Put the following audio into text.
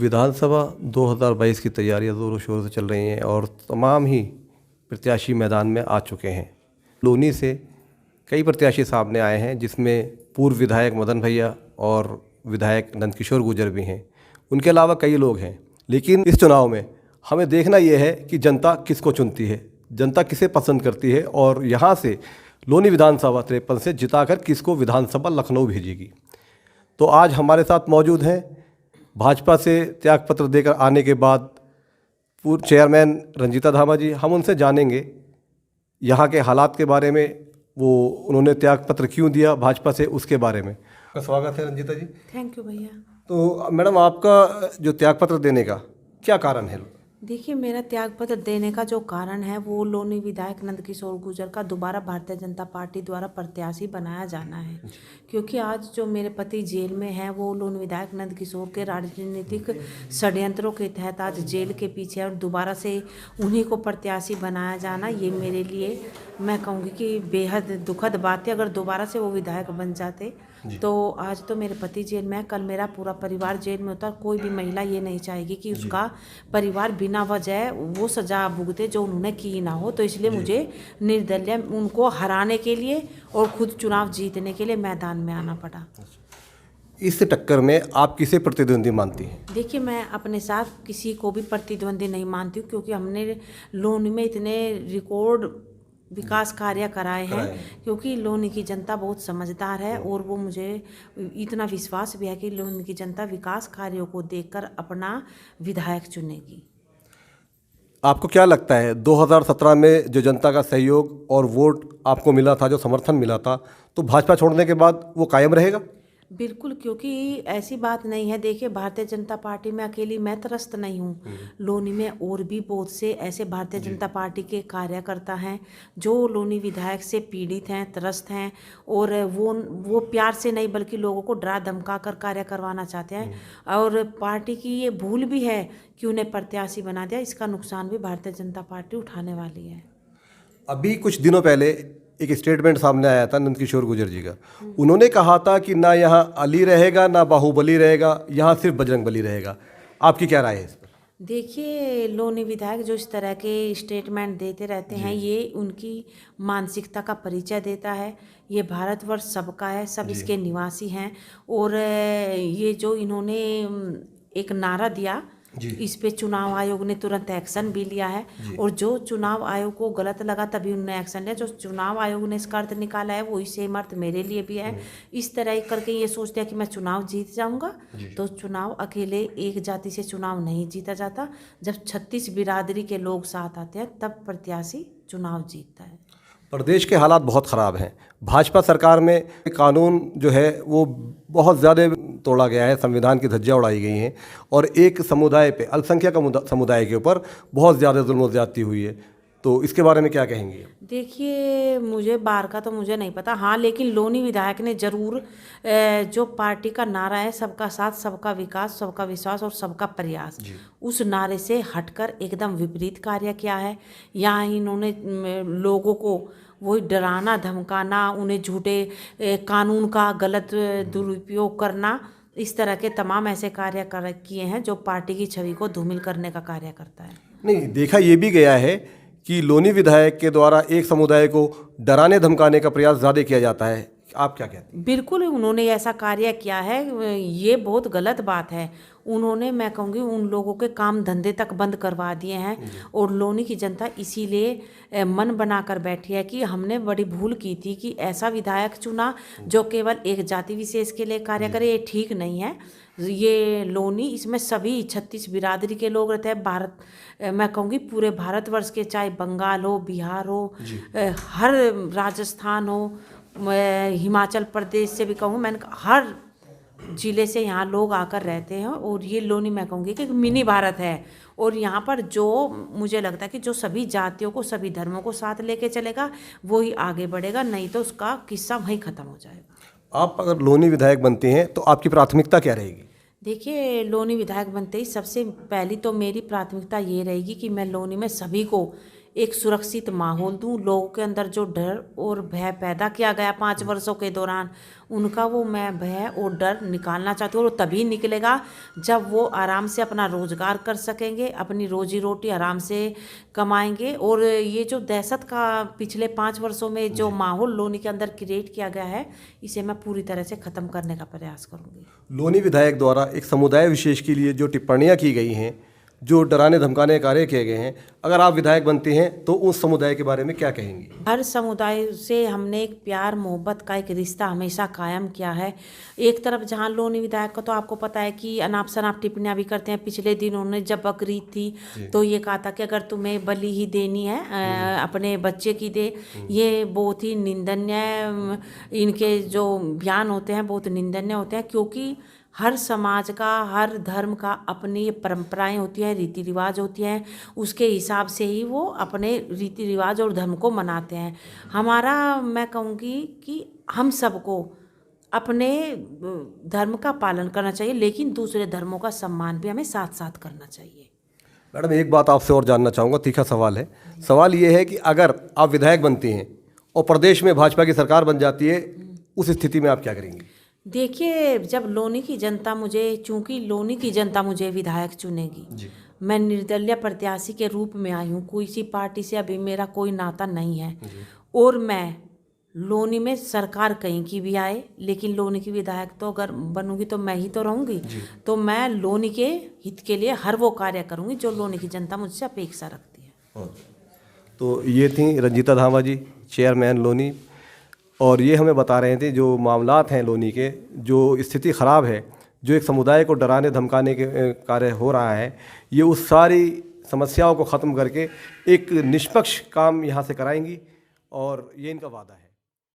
विधानसभा 2022 की तैयारियां ज़ोरों शोरों से चल रही हैं और तमाम ही प्रत्याशी मैदान में आ चुके हैं। लोनी से कई प्रत्याशी सामने आए हैं, जिसमें पूर्व विधायक मदन भैया और विधायक नंदकिशोर गुर्जर भी हैं। उनके अलावा कई लोग हैं, लेकिन इस चुनाव में हमें देखना यह है कि जनता किसको चुनती है, जनता किसे पसंद करती है और यहाँ से लोनी विधानसभा 53 से जिताकर किसको विधानसभा लखनऊ भेजेगी। तो आज हमारे साथ मौजूद हैं भाजपा से त्यागपत्र देकर आने के बाद पूर्व चेयरमैन रंजीता धामा जी। हम उनसे जानेंगे यहाँ के हालात के बारे में, वो उन्होंने त्यागपत्र क्यों दिया भाजपा से, उसके बारे में। स्वागत है रंजीता जी। थैंक यू भैया। तो मैडम, आपका जो त्यागपत्र देने का क्या कारण है? देखिए, मेरा त्यागपत्र देने का जो कारण है वो लोनी विधायक नंदकिशोर गुर्जर का दोबारा भारतीय जनता पार्टी द्वारा प्रत्याशी बनाया जाना है। क्योंकि आज जो मेरे पति जेल में हैं वो लोनी विधायक नंदकिशोर के राजनीतिक षड्यंत्रों के तहत आज जेल के पीछे है और दोबारा से उन्हीं को प्रत्याशी बनाया जाना, ये मेरे लिए मैं कहूँगी कि बेहद दुखद बात है। अगर दोबारा से वो विधायक बन जाते तो आज तो मेरे पति जेल में है, कल मेरा पूरा परिवार जेल में होता। कोई भी महिला ये नहीं चाहेगी कि उसका परिवार बिना वजह वो सजा भुगते जो उन्होंने की ना हो। तो इसलिए मुझे निर्दलीय उनको हराने के लिए और खुद चुनाव जीतने के लिए मैदान में आना पड़ा। इस टक्कर में आप किसे प्रतिद्वंदी मानती हैं? देखिए, मैं अपने साथ किसी को भी प्रतिद्वंदी नहीं मानती हूँ, क्योंकि हमने लोनी में इतने रिकॉर्ड विकास कार्य कराए हैं। क्योंकि लोनी की जनता बहुत समझदार है और वो मुझे इतना विश्वास भी है कि लोनी की जनता विकास कार्यों को देखकर अपना विधायक चुनेगी। आपको क्या लगता है 2017 में जो जनता का सहयोग और वोट आपको मिला था, जो समर्थन मिला था, तो भाजपा छोड़ने के बाद वो कायम रहेगा? बिल्कुल, क्योंकि ऐसी बात नहीं है। देखिए, भारतीय जनता पार्टी में अकेली मैं त्रस्त नहीं हूँ। लोनी में और भी बहुत से ऐसे भारतीय जनता पार्टी के कार्यकर्ता हैं जो लोनी विधायक से पीड़ित हैं, त्रस्त हैं और वो प्यार से नहीं बल्कि लोगों को डरा धमका कर कार्य करवाना चाहते हैं। और पार्टी की ये भूल भी है कि उन्हें प्रत्याशी बना दिया। इसका नुकसान भी भारतीय जनता पार्टी उठाने वाली है। अभी कुछ दिनों पहले एक स्टेटमेंट सामने आया था नंदकिशोर गुर्जर जी का। उन्होंने कहा था कि ना यहाँ अली रहेगा ना बाहुबली रहेगा, यहाँ सिर्फ बजरंगबली रहेगा। आपकी क्या राय है इस पर? देखिए, लोनी विधायक जो इस तरह के स्टेटमेंट देते रहते हैं, ये उनकी मानसिकता का परिचय देता है। ये भारतवर्ष सबका है, सब इसके निवासी हैं। और ये जो इन्होंने एक नारा दिया, इस पे चुनाव आयोग ने तुरंत एक्शन भी लिया है। और जो चुनाव आयोग को गलत लगा तभी उन्होंने एक्शन लिया। जो चुनाव आयोग ने इसका अर्थ निकाला है वही सेम अर्थ मेरे लिए भी है। इस तरह करके ये सोचते हैं कि मैं चुनाव जीत जाऊंगा। तो चुनाव अकेले एक जाति से चुनाव नहीं जीता जाता। जब 36 बिरादरी के लोग साथ आते हैं तब प्रत्याशी चुनाव जीतता है। प्रदेश के हालात बहुत ख़राब हैं। भाजपा सरकार में कानून जो है वो बहुत ज़्यादा तोड़ा गया है, संविधान की धज्जियाँ उड़ाई गई हैं और एक समुदाय पे, अल्पसंख्यक समुदाय के ऊपर बहुत ज़्यादा जुल्म ज़्यादती हुई है। तो इसके बारे में क्या कहेंगे? देखिए, मुझे बाहर का तो मुझे नहीं पता, हाँ, लेकिन लोनी विधायक ने ज़रूर जो पार्टी का नारा है सबका साथ, सबका विकास, सबका विश्वास और सबका प्रयास, उस नारे से हटकर एकदम विपरीत कार्य किया है। यहाँ इन्होंने लोगों को वही डराना धमकाना, उन्हें झूठे कानून का गलत दुरुपयोग करना, इस तरह के तमाम ऐसे कार्य किए हैं जो पार्टी की छवि को धूमिल करने का कार्य करता है। नहीं, देखा ये भी गया है कि लोनी विधायक के द्वारा एक समुदाय को डराने धमकाने का प्रयास ज़्यादा किया जाता है। आप क्या कहते हैं? बिल्कुल, उन्होंने ऐसा कार्य किया है, ये बहुत गलत बात है। उन्होंने, मैं कहूँगी, उन लोगों के काम धंधे तक बंद करवा दिए हैं। और लोनी की जनता इसीलिए मन बनाकर बैठी है कि हमने बड़ी भूल की थी कि ऐसा विधायक चुना जो केवल एक जाति विशेष के लिए कार्य करे। ये ठीक नहीं है। ये लोनी, इसमें सभी 36 बिरादरी के लोग रहते हैं। भारत, मैं कहूँगी पूरे भारतवर्ष के, चाहे बंगाल हो, बिहार हो, हर राजस्थान हो, हिमाचल प्रदेश से भी कहूँ, मैंने हर ज़िले से यहाँ लोग आकर रहते हैं। और ये लोनी, मैं कहूँगी कि मिनी भारत है। और यहाँ पर जो मुझे लगता है कि जो सभी जातियों को, सभी धर्मों को साथ लेके चलेगा वो ही आगे बढ़ेगा, नहीं तो उसका किस्सा वहीं ख़त्म हो जाएगा। आप अगर लोनी विधायक बनते हैं तो आपकी प्राथमिकता क्या रहेगी? देखिए, लोनी विधायक बनते ही सबसे पहली तो मेरी प्राथमिकता ये रहेगी कि मैं लोनी में सभी को एक सुरक्षित माहौल दूं, लोगों के अंदर जो डर और भय पैदा किया गया 5 वर्षों के दौरान, उनका वो मैं भय और डर निकालना चाहती हूँ। और तभी निकलेगा जब वो आराम से अपना रोजगार कर सकेंगे, अपनी रोजी रोटी आराम से कमाएंगे। और ये जो दहशत का पिछले 5 वर्षों में जो माहौल लोनी के अंदर क्रिएट किया गया है, इसे मैं पूरी तरह से ख़त्म करने का प्रयास करूँगी। लोनी विधायक द्वारा एक समुदाय विशेष के लिए जो टिप्पणियां की गई हैं, जो डराने धमकाने कार्य किए गए हैं, अगर आप विधायक बनते हैं तो उस समुदाय के बारे में क्या कहेंगी? हर समुदाय से हमने एक प्यार मोहब्बत का एक रिश्ता हमेशा कायम किया है। एक तरफ जहाँ लोनी विधायक का तो आपको पता है कि अनाप शनाप टिप्पणियाँ भी करते हैं। पिछले दिन उन्होंने जब बकरीद थी तो ये कहा था कि अगर तुम्हें बलि ही देनी है अपने बच्चे की दे। ये बहुत ही निंदनीय, इनके जो बयान होते हैं बहुत निंदनीय होते हैं, क्योंकि हर समाज का, हर धर्म का अपनी परंपराएं होती हैं, रीति रिवाज होती हैं, उसके हिसाब से ही वो अपने रीति रिवाज और धर्म को मनाते हैं। हमारा, मैं कहूँगी कि हम सबको अपने धर्म का पालन करना चाहिए, लेकिन दूसरे धर्मों का सम्मान भी हमें साथ साथ करना चाहिए। मैडम, एक बात आपसे और जानना चाहूँगा, तीखा सवाल है। सवाल ये है कि अगर आप विधायक बनती हैं और प्रदेश में भाजपा की सरकार बन जाती है, उस स्थिति में आप क्या करेंगी? देखिए, जब लोनी की जनता मुझे, चूंकि लोनी की जनता मुझे विधायक चुनेगी, मैं निर्दलीय प्रत्याशी के रूप में आई हूँ, कोई सी पार्टी से अभी मेरा कोई नाता नहीं है, और मैं लोनी में सरकार कहीं की भी आए, लेकिन लोनी की विधायक तो अगर बनूंगी तो मैं ही तो रहूंगी, तो मैं लोनी के हित के लिए हर वो कार्य करूंगी जो लोनी की जनता मुझसे अपेक्षा रखती है। तो ये थी रंजीता धामा जी, चेयरमैन लोनी, और ये हमें बता रहे थे जो मामलात हैं लोनी के, जो स्थिति ख़राब है, जो एक समुदाय को डराने धमकाने के कार्य हो रहा है, ये उस सारी समस्याओं को ख़त्म करके एक निष्पक्ष काम यहाँ से कराएंगी, और ये इनका वादा है।